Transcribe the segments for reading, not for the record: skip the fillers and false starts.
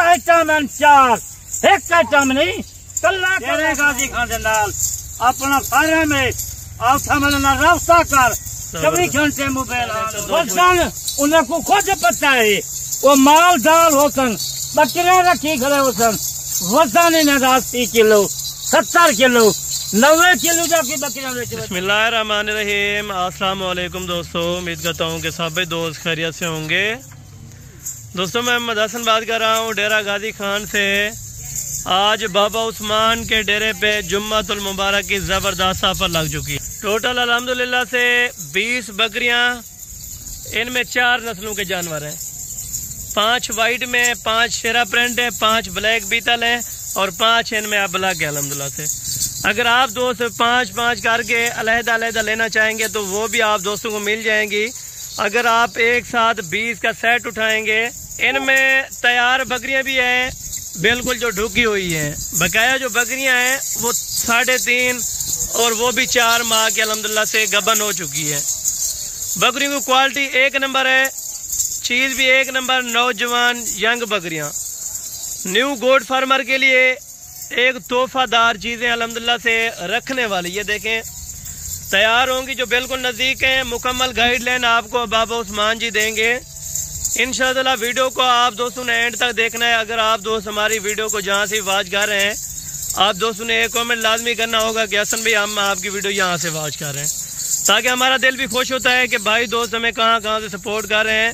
Item and 4 एक item नहीं कल्ला तेरे गाजी खान दे नाल अपना फारे में आउथा मिलना रास्ता कर 24 घंटे मोबाइल वसन उन्हें को खुद पता है वो मालदार होसन बकरियां रखी खड़े होसन वजन इन्हें 80 किलो 70 किलो 90 किलो जाके बकरियां बेचे। बिस्मिल्लाहिर्रहमानिर्रहीम। अस्सलाम वालेकुम दोस्तों, उम्मीद करता हूँ कि सभी दोस्त खैरियत से होंगे। दोस्तों मैं मोहम्मद हसन बात कर रहा हूँ डेरा गाजी खान से। आज बाबा उस्मान के डेरे पे जुम्मतुल मुबारक की ज़बरदस्त ऑफर लग चुकी है। टोटल अल्हम्दुलिल्लाह से 20 बकरियां, इनमें 4 नस्लों के जानवर हैं। 5 वाइट में, 5 शेरा प्रिंट है, 5 ब्लैक बीतल है और 5 इनमें अबलग है अल्हम्दुलिल्लाह से। अगर आप दोस्त 5-5 करके अलहदा लेना चाहेंगे तो वो भी आप दोस्तों को मिल जाएंगी। अगर आप एक साथ 20 का सेट उठाएंगे, इनमें तैयार बकरियां भी हैं बिल्कुल जो ढुकी हुई हैं। बकाया जो बकरियां हैं वो 3.5 और वो भी 4 माह के अल्हम्दुलिल्लाह से गबन हो चुकी है। बकरियों की क्वालिटी एक नंबर है, चीज भी एक नंबर। नौजवान यंग बकरियां न्यू गोट फार्मर के लिए एक तोहफादार चीजें अल्हम्दुलिल्लाह से रखने वाली। ये देखें तैयार होंगी जो बिल्कुल नजदीक हैं। मुकम्मल गाइडलाइन आपको बाबा उस्मान जी देंगे इंशाअल्लाह। वीडियो को आप दोस्तों ने एंड तक देखना है। अगर आप दोस्त हमारी वीडियो को जहाँ से वॉच कर रहे हैं, आप दोस्तों ने एक कमेंट लाजमी करना होगा कि हसन भाई हम आपकी वीडियो यहाँ से वॉच कर रहे हैं, ताकि हमारा दिल भी खुश होता है कि भाई दोस्त हमें कहाँ से सपोर्ट कर रहे हैं।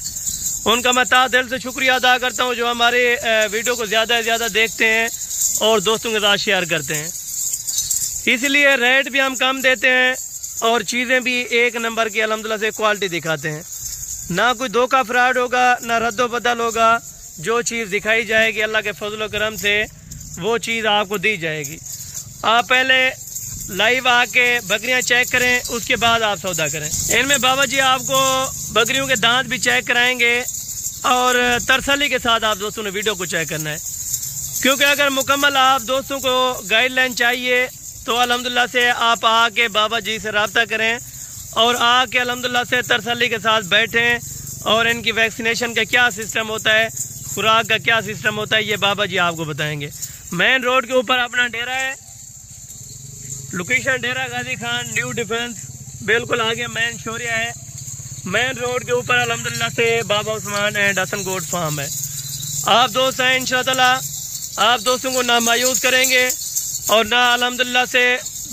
उनका मैं ता दिल से शुक्रिया अदा करता हूँ जो हमारे वीडियो को ज़्यादा से ज़्यादा देखते हैं और दोस्तों के साथ शेयर करते हैं। इसलिए रेट भी हम कम देते हैं और चीज़ें भी एक नंबर की अल्हम्दुलिल्लाह से क्वालिटी दिखाते हैं। ना कोई धोखा फ्रॉड होगा, ना रद्दो बदल होगा। जो चीज़ दिखाई जाएगी अल्लाह के फजल करम से वो चीज़ आपको दी जाएगी। आप पहले लाइव आके बकरियां चेक करें, उसके बाद आप सौदा करें। इनमें बाबा जी आपको बकरियों के दांत भी चेक कराएंगे और तरसली के साथ आप दोस्तों ने वीडियो को चेक करना है, क्योंकि अगर मुकम्मल आप दोस्तों को गाइडलाइन चाहिए तो अल्हम्दुलिल्लाह से आप आके बाबा जी से रब्ता करें और आके अल्हम्दुलिल्लाह से तरसली के साथ बैठें और इनकी वैक्सीनेशन का क्या सिस्टम होता है, खुराक का क्या सिस्टम होता है, ये बाबा जी आपको बताएंगे। मेन रोड के ऊपर अपना डेरा है, लोकेशन डेरा गाजी खान न्यू डिफेंस, बिल्कुल आगे मेन शोरिया है। मेन रोड के ऊपर अल्हम्दुलिल्लाह से Baba Usman and Hasan goat farm है। आप दोस्त हैं इंशाअल्लाह, आप दोस्तों को ना मायूस करेंगे और ना अल्हम्दुलिल्लाह से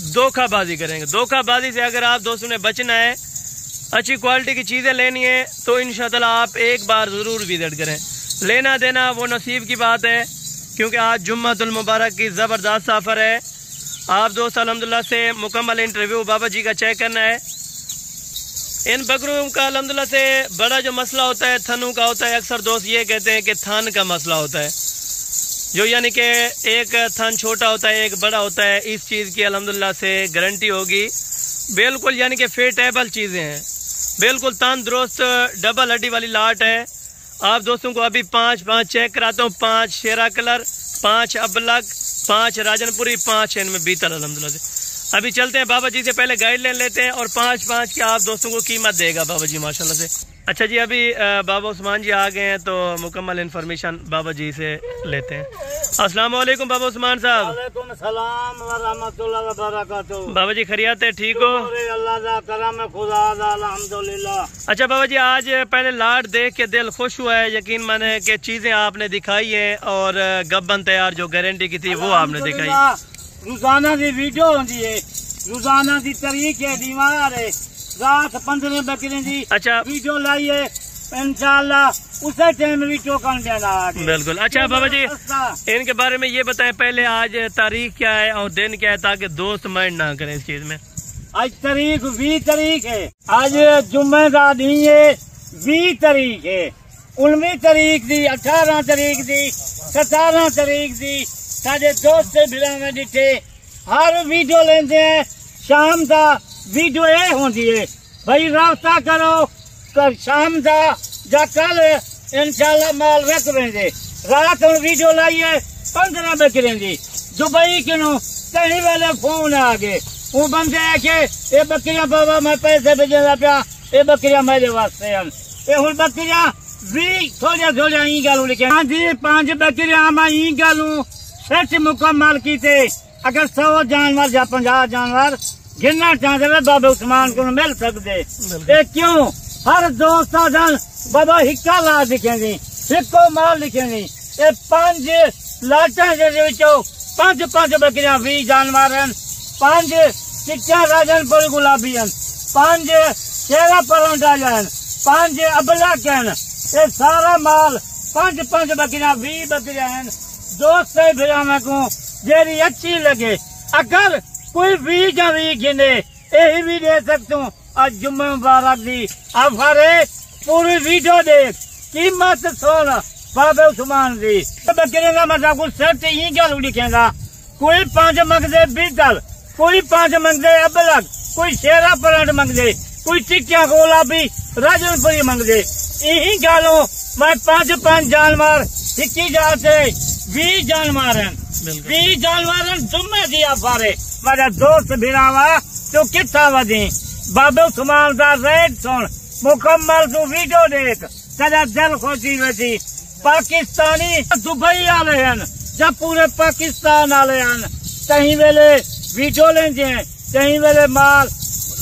धोखाबाजी करेंगे। धोखाबाजी से अगर आप दोस्तों ने बचना है, अच्छी क्वालिटी की चीज़ें लेनी है तो इंशाअल्लाह आप एक बार ज़रूर विजिट करें। लेना देना वो नसीब की बात है, क्योंकि आज जुम्मतुल मुबारक की ज़बरदस्त ऑफर है। आप दोस्त अल्हम्दुलिल्लाह से मुकम्मल इंटरव्यू बाबा जी का चेक करना है। इन बकरियों का अल्हम्दुलिल्लाह से बड़ा जो मसला होता है थनों का होता है। अक्सर दोस्त ये कहते हैं कि थन का मसला होता है, जो यानी कि एक थन छोटा होता है एक बड़ा होता है। इस चीज़ की अल्हम्दुलिल्लाह से गारंटी होगी, बिल्कुल यानी कि फिटेबल चीज़ें हैं, बिल्कुल तंदुरुस्त डबल हड्डी वाली लाट है। आप दोस्तों को अभी 5 चेक कराता हूँ। 5 शेरा कलर, 5 अबलग, 5 राजनपुरी, 5 इनमें बीतल अल्हम्दुलिल्लाह से। अभी चलते हैं बाबा जी से, पहले गाइडलाइन लेते हैं और 5 की आप दोस्तों को कीमत देगा बाबा जी माशाल्लाह से। अच्छा जी, अभी बाबा उस्मान जी आ गए हैं तो मुकम्मल इन्फॉर्मेशन बाबा जी से लेते हैं। अस्सलाम वालेकुम बाबा उस्मान साहब। वालेकुम सलाम व रहमतुल्लाह व बरकातहू। बाबा जी खैरियत है, ठीक हो? अल्लाह दा करम है, खुदा दा अल्हम्दुलिल्लाह। अच्छा बाबा जी, आज पहले लाट देख के दिल खुश हुआ है, यकीन माने कि चीजें आपने दिखाई हैं और गब्बन तैयार जो गारंटी की थी वो आपने दिखाई। रोजाना की वीडियो होती है, रोजाना की तरीक है, दीवार है, रात 15 बकरियों की अच्छा वीडियो लाइए इंशाअल्लाह उसे टाइम वीडियो कर देना। बिल्कुल। अच्छा बाबा जी, इनके बारे में ये बताएं पहले, आज तारीख क्या है और दिन क्या है, ताकि दोस्त माइंड ना करें इस चीज में। आज तारीख 20 तारीख है, आज जुम्मे का दिन है, 20 तारीख है, 19 तारीख दी, 18 तारीख दी, 17 तारीख दी। साढ़े दोस्त भिड़ा में डिठे हर वीडियो लेते हैं, शाम का वीडियो ये होती है भाई, रास्ता करो कर शाम का या कल इंशाल्लाह माल रख देंगे। रात में वीडियो लाइए 15 बकरियों की दुबई किनो कहीं वाले फोन आ गए, वो बंदे है कि ये बकरियां बाबा मैं पैसे भेजना पिया, ये बकरियां मेरे वास्ते हैं। ये हुन बकरियां भी थोड़ा ई गल लिखे। हाँ जी 5 बकरियां मैं ई गलू सच मुकम्मल की। अगर 100 जानवर या 50 जानवर गिनना चाहते बाबा उस्मान को मिल सकते। क्यों हर दोस्त बाबा हिक्का ला दिखेंगी, हिक्को माल लिखेंगी। 5 लाटा पांच बकरियां 20 जानवर हैं, 5 चिट्टियां राजनपुर गुलाबी हैं, 5 शेरा पलौंडा हैं, 5 अबलक हैं। ये सारा माल 5 बकरियां 20 बकरियां हैं। दोस्त फिर को जेरी अच्छी लगे अगर कोई 20 या 20 गिने यही भी दे सकता हूँ। आज जुम्मे मुबारक दी आफारे पूरी वीडियो देख कीमत सुन बाबे उस्मान दी। बकरे का मतलब कुछ सेट ही गल लिखेगा। कोई 5 मंगदे बीतल, कोई 5 मंगदे अबलक, कोई शेरा पलट मंगदे, कोई चिट्टिया गुलाबी राजनपुरी मंगदे। यही गलों मैं 5 जानवर सिक्की जाते 20 जानवर हैं, 20 जानवर हैं। जुम्मे दिया फारे मेरा दोस्त भिरावा तो कितना वधी बाबे उस्मान का रेट सुन मुकम्मल तू वीडियो देख तेरा दिल खुशी वेसी। पाकिस्तानी दुबई वाले हैं जब पूरे पाकिस्तान वाले हैं कहीं वेले वीडियो लेंगे, कहीं वेले माल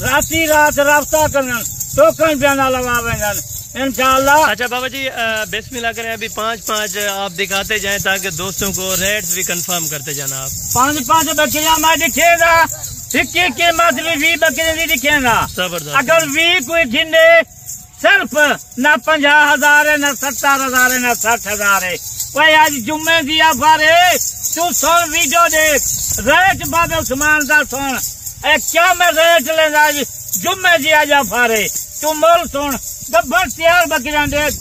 राती रात रास्ता करन टोकन बयाना लगावेंगे इंशाल्लाह। अच्छा बाबा जी बिस्मिल्लाह करें। अभी 5 आप दिखाते जाएं ताकि दोस्तों को रेट्स भी कंफर्म करते जाना। आप 5 बकरियां मैं दिखेगा, सिक्के के मत भी 20 बकरियां दिखेगा। जबरदस्त। अगर 20 कोई गिने सिर्फ ना 50,000 है, ना 70,000 है, ना 60,000 है। वही आज जुम्मे दिया फारे तू सुन वीडियो देख रेट बाबे उस्मान का सुन। क्या मैं रेट लेना जुम्मे दिया जा फारे तू मोल सुन। गब्बर तैयार बकरियां देख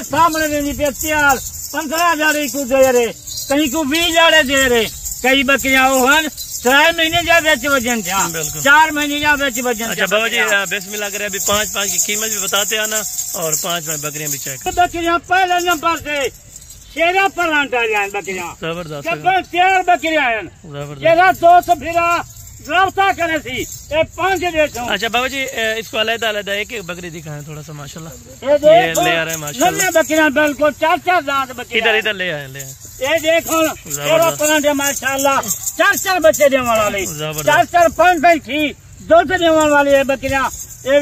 सामने देनी पे तैयार 15,000 को दे रहे, कहीं को 20,000 दे रहे। कई बकरियां वो हैं 3 महीने जा बेच वजन था, 4 महीने जा बेच वजन। अच्छा बाबा जी बिस्मिल्लाह करें। अभी 5 की कीमत भी बताते आना और 5 बकरियां भी चेक। बकरियां पहले नंबर से शेरा पलांटा बकरियां जबरदस्त तैयार बकरियां जबरदस्त। दोस्त फिरा रास्ता करे सी 5 देशों। अच्छा बाबा जी इसको अलग-अलग एक बकरी दिखाएं थोड़ा सा माशाल्लाह। ये ले आ रहे हैं माशाल्लाह बकरियां बिल्कुल 4 दांत बकरियां। इधर ले आए ये देखो पलांटे माशाल्लाह 4 बच्चे देने वाली, 4 5 थी 2 देने वाली है बकरियां। ये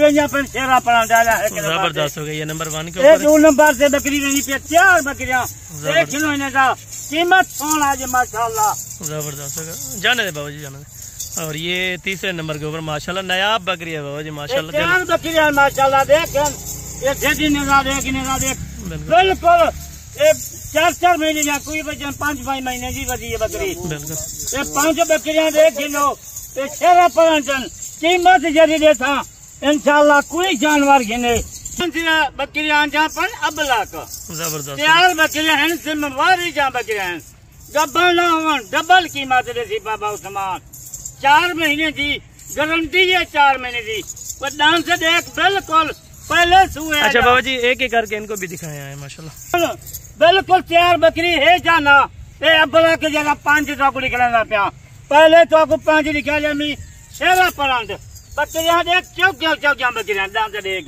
शेरा पलांटा है जबरदस्त हो गई। ये नंबर 1 के ऊपर 2 नंबर से बकरी नहीं पे 4 बकरियां 1 किलो का कीमत सोना आज माशाल्लाह जबरदस्त। जाने दे बाबा जी जाने दे। और ये तीसरे नंबर के ऊपर माशाल्लाह नायाब बकरी है बाबा जी माशाल्लाह। 4 बकरियां माशाल्लाह देख ये जेडी निगाह देख बिल्कुल 4 महीने या कोई वजन 5 महीने की बची है बकरी। ये 5 बकरियां देख किलो ये शेरा पलांटन कीमत जरी देता इंशाल्लाह कोई जानवर गिने। बकरियां जहाँ पर अबलक जबरदस्त 4 बकरियां हैं जिम्मेवारी जहाँ बकरियां हैं गब्बर ना हो डबल कीमत देती बाबा उस्मान। 4 महीने की गारंटी है 4 महीने की दान से देख बिल्कुल पहले सुए। अच्छा बाबा जी एक एक करके इनको भी दिखाया है माशाल्लाह। बिल्कुल तैयार बकरी है जाना ये अबला की जगह 5 तो निकलेगा पिया। पहले तो आपको 5 लिखा जाए शेरा पलांट बकरियां देख चौकियां बकरियां दांत देख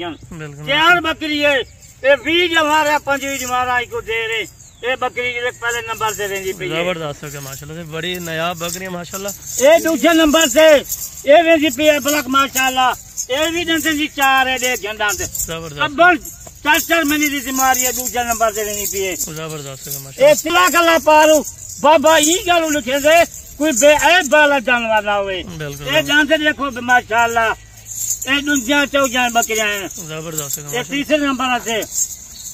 4 बकरी है। ये 20 हमारा 25 हमारा को दे रहे। ये बकरी पहले नंबर से रेंजी पे जबरदस्त हो गया माशाल्लाह से बड़ी नायाब बकरी माशाल्लाह। ये दूसरे नंबर से ये रेंजी पे अबलक माशाल्लाह। ये भी दंत जी 4 है देख दांत जबरदस्त। 4 महीने की बीमारी है दूसरे नंबर से रेंजी पे जबरदस्त हो गया। एक तिला कला पारू बाबा ई गल लिखे से कोई बेऐब वाला जानवर ना हुए। ये दांत देखो माशाल्लाह। ये दूसरा 14 बकरियां हैं जबरदस्त। ये तीसरे नंबर से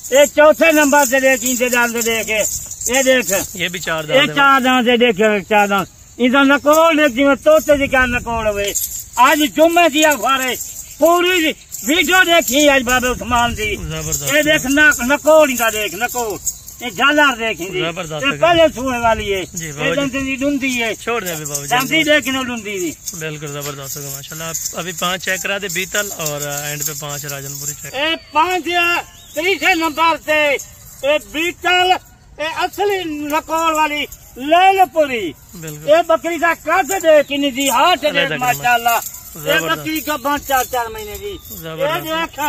ये चौथे नंबर से देख इनसे दांत देखे ये देख ये भी 4 दांत, ये 4 दांत से देखे 4 दांत इनका नकोल देख जिम्मे तोते जी का नकोल हुए। आज जुम्मे दिया फारे पूरी वीडियो देखी आज बाबे उस्मान दी। ये देख नकोल इनका देख नकोल ये झालर देखी पहले छुए वाली है ये दंती डूंदी है छोड़ दे बाबा दंती देखी डूंदी थी बिल्कुल जबरदस्त होगा माशाल्लाह। अभी 5 चेक करा दे बीतल और एंड पे 5 राजनपुरी चेक। 5 तीसरे नंबर से बीतल असली नकोल वाली लैलपुरी। ये बकरी का कद देख दी हाथ देख माशाल्लाह। ये बकरी का 4 महीने की ये देख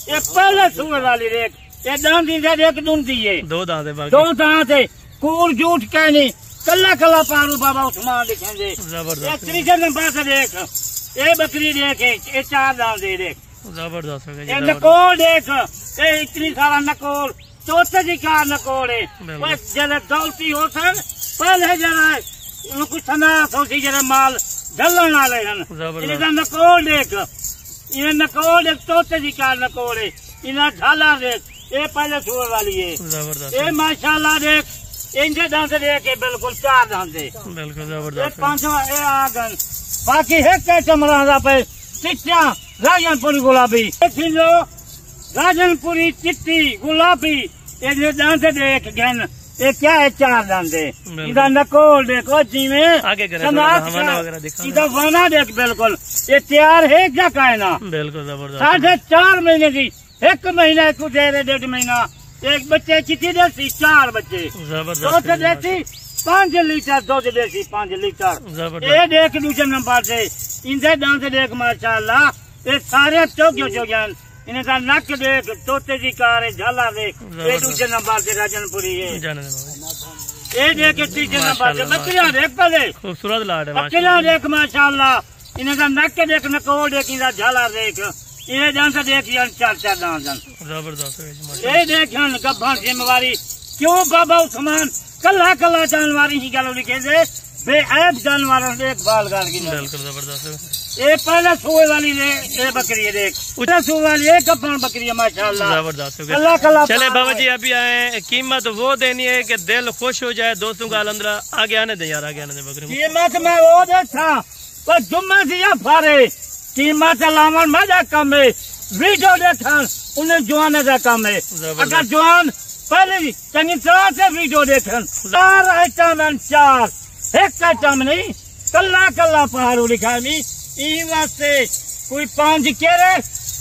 ये पहले छुए वाली देख ये दांत इधर एक दूंदी है, दो दांत है बाकी। दो दांत है, कूड़ झूठ कहनी, कल्ला कल्ला पारू बाबा उस्मान लिखेंगे। जबरदस्त तीसरे नंबर से देख, ये बकरी देख, ये 4 दांत है देख, जबरदस्त है ये नकोल देख, ये इतनी सारा नकोल, तोते जी का नकोल है। बिल्कुल। जरा दौलती हो सन पहले जरा उनको सनात होती जरा माल ढलन वाले हैं। जबरदस्त। इनका नकोल देख, ये नकोल एक तोते जी का नकोल है, इन्हें झाला देख, ये पहले सुअर वाली है। जबरदस्त ये माशाल्लाह देख, इनके दांत देख के बिल्कुल 4 दांत है। बिल्कुल ये जबरदस्त। 5वां ये आगन, बाकी है क्या चमड़ा पे चिट्टिया राजनपुरी गुलाबी, लो राजनपुरी चिट्टी गुलाबी, ये दांत देख गन, ये क्या है 4 दांत है। इधर नकोल देखो जी में आगे करे इधर वाना देख, बिल्कुल ये तैयार है क्या कहना। बिल्कुल जबरदस्त। 4.5 महीने की, 1 महीना को दे रहे, 1.5 महीना, एक बच्चे कितनी देती, 4 बच्चे, जबरदस्त देती 5 लीटर दूध देती, 5 लीटर। जबरदस्त। ये देख दूसरे नंबर से इनसे दांत देख माशाल्लाह, ये सारे चौकियान, इनका नक देख, तोते जी कार है, झाला देख, ये दूसरे नंबर से राजनपुरी है। ये देख तीसरे नंबर से बकरियां देख, पहले खूबसूरत लाट है बकरियां देख माशाल्लाह, इनका नक देख, नकोल देख, इनका झाला देख, ये दांत देख 4 दांत। जबरदस्त। ये देख गब्बन जिम्मेवारी क्यों बाबा उस्मान कल्ला कल्ला जानवर ही गलो लिखे से बेऐब जानवर देखभाल करके। बिल्कुल जबरदस्त। ये पहले सुए वाली ये बकरी है देख, उधर सुए वाली ये गब्बन बकरी है माशाल्लाह, जबरदस्त। कल्ला कल्ला। चले बाबा जी अभी आए, कीमत वो देनी है कि दिल खुश हो जाए दोस्तों का। अलहमदुलिल्लाह आगे आने दे यार, आगे आने दे बकरी। कीमत में वो देखा पर जुम्मे से या फारे कीमत लावन मजा कम है, वीडियो देखा उन्हें जवान का कम है। अगर जवान पहले चंगी तरह से वीडियो देखन, 4 आइटम है, 4 एक आइटम नहीं, कल्ला कल्ला पहाड़ू लिखा नहीं। वास्ते कोई 5 केरे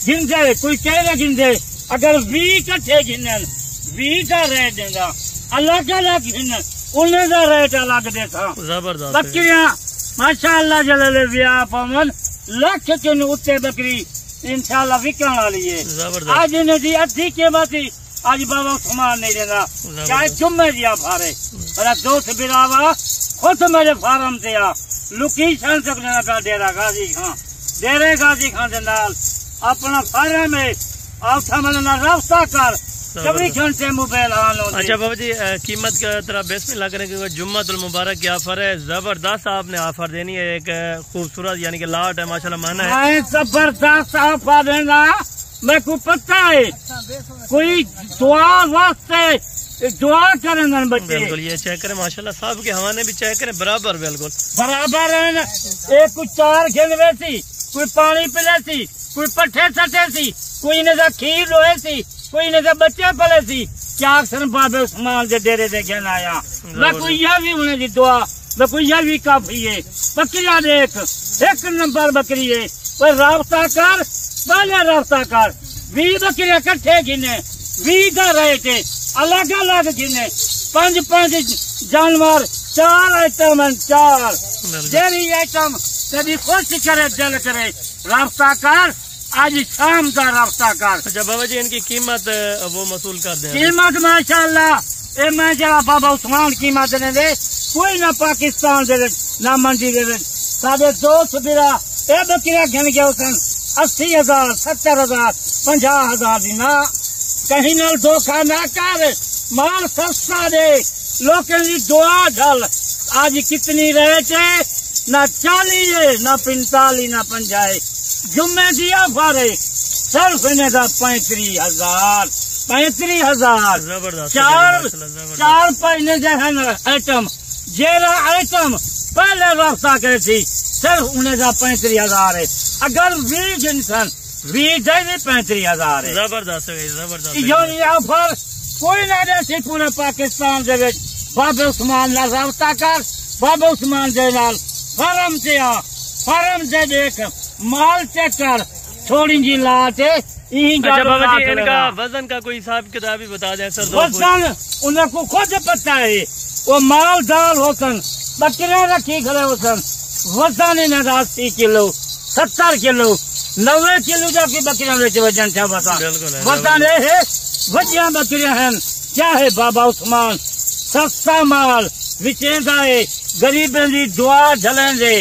गिनते, कोई केरे गिनते, अगर 20 कट्ठे गिनन 20 का रेट देगा, अलग अलग गिनन उन्हें का रेट अलग देखा। जबरदस्त। बकरियां माशाल्लाह जले ब्याह पवन लख के उत्ते बकरी इंशाल्लाह विकण वाली है। आज इन्हें दी अद्धी कीमत ही आज बाबा सामान नहीं देगा, चाहे जुम्मे दिया फारे। मेरा दोस्त बिरावा खुद मेरे फार्म से आ लोकेशन तक लेना का डेरा गाजी खां, डेरे गाजी खां के नाल अपना फार्म में आप ना रास्ता कर 24 घंटे मोबाइल ऑन होते। अच्छा बाबा जी कीमत का तरह बिस्मिल्लाह करें क्योंकि जुम्मतुल मुबारक की ऑफर है, जबरदस्त आपने ऑफर देनी है, एक खूबसूरत यानी कि लाट है माशाल्लाह माना है। जबरदस्त ऑफर देना, मैं को पता है कोई दुआ वास्ते दुआ करेंगे बच्चे। बिल्कुल ये चेक करें माशाल्लाह, साहब के हवाने भी चेक करें बराबर, बिल्कुल बराबर है ना। एक कुछ 4 खेलवे सी, कोई पानी पिले सी, कोई पट्ठे सटे सी, कोई इन्हें खीर रोए सी, कोई इन्हें बच्चे पले सी, क्या सन बाबे उस्मान के डेरे से कहना आया। मैं कोई यह भी उन्हें दी दुआ, मैं कोई यह भी काफी है। बकरिया देख 1 नंबर बकरी है, कोई रास्ता कर, पहले रास्ता कर, 20 बकरियां कट्ठे गिने, 20 का रेट है, अलग अलग गिने, 5 जानवर, 4 आइटम है, 4 जेरी आइटम कभी खुश करे दिल करे, रास्ता कर आज शाम का रास्ता कर। अच्छा बाबा जी इनकी कीमत वो वसूल कर दें। कीमत माशाल्लाह ये मैं जरा बाबा उस्मान कीमत ने दे, कोई ना पाकिस्तान दे ना मंडी दे, साढ़े 200 बिरा ये बकरिया घन गया उसन 80,000 70,000 50,000 दी ना, कहीं ना धोखा ना कर, माल सस्ता दे, लोगों की दुआ ढल। आज कितनी रेट है, ना 40 है, ना 45 ना 50, जुम्मे दिया फारे सिर्फ इन्हें का 35,000 35,000। जबरदस्त। 4 पहिने जहन आइटम जेरा आइटम पहले रास्ता करे थी, सिर्फ उन्हें का 35,000 है। अगर 20 इंसान 20 दे 35,000 है। जबरदस्त है, जबरदस्त। ये ऑफर कोई ना दे पूरे पाकिस्तान दे, बाबे उस्मान ना रास्ता कर, बाबे उस्मान दे नाल फार्म से आ, फार्म से देख माल चेक कर, थोड़ी जी लाट है। अच्छा बाबा जी इनका वजन का कोई हिसाब किताब भी बता दें सर। वजन उन्हें को खुद पता है, वो माल दाल होसन बकरियां रखी खड़े होसन, वजन इन्हें 80 किलो 70 किलो 90 किलो जाके बकरियां बेच वजन था बता। वजन है वजिया बकरियां हैं, क्या है बाबा उस्मान सस्ता माल विचेंदा है, गरीबें दी दुआ झलेंदे।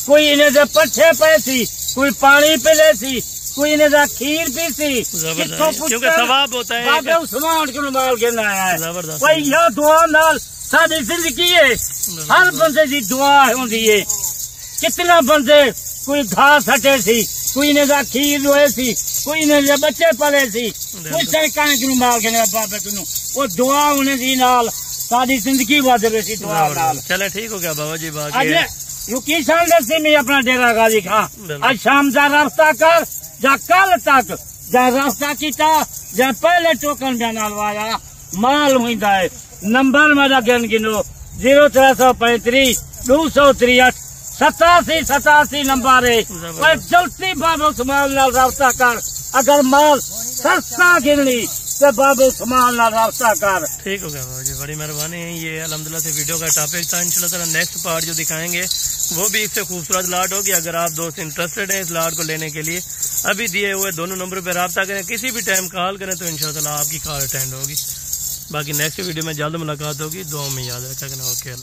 कोई इन्हें दे पट्ठे पे सी, कोई पानी पिले सी, कोई इन्हें दा खीर पी सी, क्योंकि सवाब होता है। बाबा उस्मान को माल कहना है। कोई यह दुआ नाल साडी जिंदगी है, हर बंदे दी दुआ होंदी है। कितना बंदे कोई घास हटे सी, कोई इन्हें दा खीर रोए सी, कोई इन्हें दे बच्चे पले सी, कोई सरकार को माल कहना बाबा को वो दुआ उन्हें दी नाल सारी जिंदगी वध रही दुआ नाल। चले ठीक हो गया बाबा जी। लोकेशन दसी में अपना डेरा गाजी खां आज शाम जा रास्ता कर, जा कल तक जा रास्ता किता, जा पहले टोकन जाना लवाया माल हुंदा है। नंबर मेरा गिनो 0335 263 87 87 नंबर है। जल्दी बाबा उस्मान नाल रास्ता कर, अगर माल सस्ता गिननी तो बाबा उस्मान नाल रास्ता कर। ठीक हो गया बाबा जी, बड़ी मेहरबानी है। ये अल्हम्दुलिल्लाह से वीडियो का टॉपिक था। इंशाल्लाह ताला नेक्स्ट पार्ट जो दिखाएंगे वो भी इससे खूबसूरत लाट होगी। अगर आप दोस्त इंटरेस्टेड हैं इस लाट को लेने के लिए, अभी दिए हुए दोनों नंबर पर रब्ता करें, किसी भी टाइम कॉल करें तो इंशाल्लाह ताला आपकी कॉल अटेंड होगी। बाकी नेक्स्ट वीडियो में जल्द मुलाकात होगी। दुआ में याद रखा। ओके।